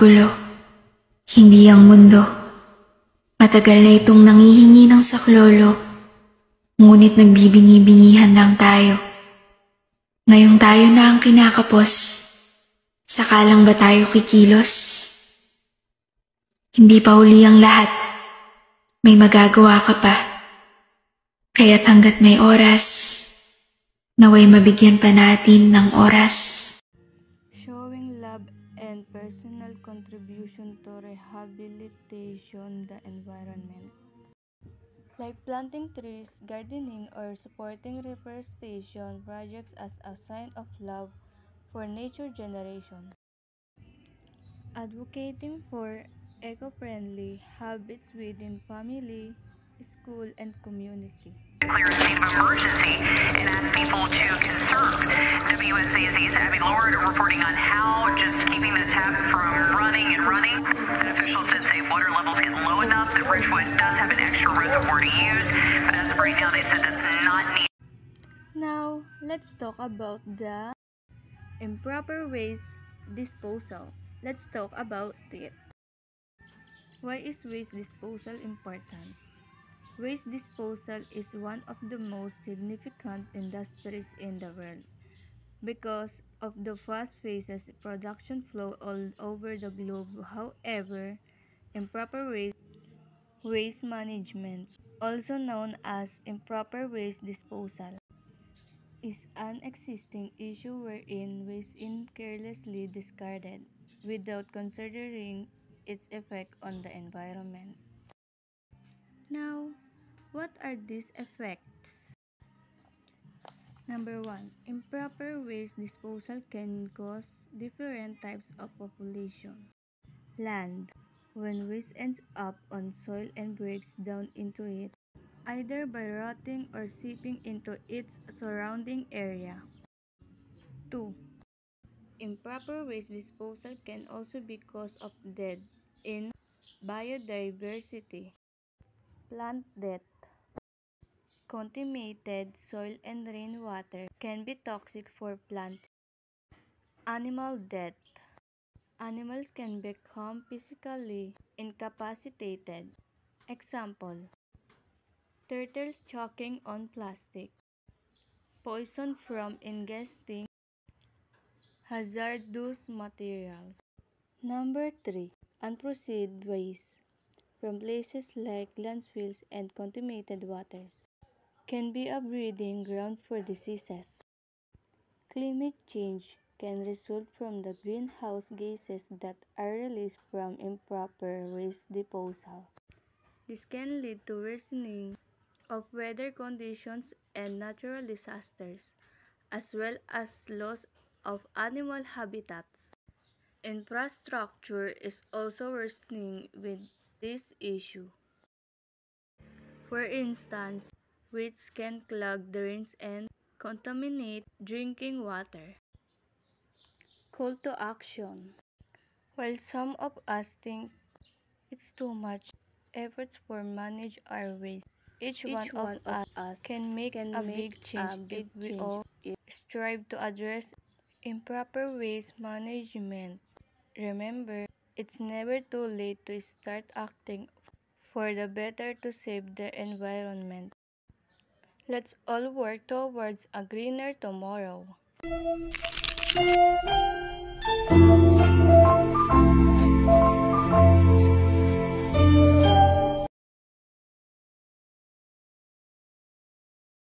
magulo, hindi ang mundo. Matagal na itong nangihingi ng saklolo, ngunit nagbibingi-bingihan lang tayo. Ngayong tayo na ang kinakapos, saka lang ba tayo kikilos? Hindi pa huli ang lahat, may magagawa ka pa. Kaya't hanggat may oras, naway mabigyan pa natin ng oras. Showing love and personal contribution to rehabilitation the environment. Like planting trees, gardening, or supporting reforestation projects as a sign of love for nature generation. Advocating for eco-friendly habits within family, school, and community. Declare a state of emergency and ask people to conserve. WSAZ's Abby Lord reporting on how just keeping the tap from running. An official says say water levels get low enough that Ridgewood does have an extra reservoir to use, but as of right now they said that's not needed. Now, let's talk about the improper waste disposal. Let's talk about it. Why is waste disposal important? Waste disposal is one of the most significant industries in the world because of the fast-paced production flow all over the globe. However, improper waste management, also known as improper waste disposal, is an existing issue wherein waste is carelessly discarded without considering its effect on the environment. Now, what are these effects? Number 1. Improper waste disposal can cause different types of population. Land. When waste ends up on soil and breaks down into it, either by rotting or seeping into its surrounding area. 2. Improper waste disposal can also be cause of death in biodiversity, plant death. Contaminated soil and rainwater can be toxic for plants. Animal death. Animals can become physically incapacitated. Example: turtles choking on plastic. Poison from ingesting hazardous materials. Number 3. Unprocessed waste from places like landfills and contaminated waters can be a breeding ground for diseases. Climate change can result from the greenhouse gases that are released from improper waste disposal. This can lead to worsening of weather conditions and natural disasters, as well as loss of animal habitats. Infrastructure is also worsening with this issue. For instance, which can clog drains and contaminate drinking water. Call to action. While some of us think it's too much efforts for manage our waste, each one of us can make a big change if we all strive to address improper waste management. Remember, it's never too late to start acting for the better to save the environment. Let's all work towards a greener tomorrow.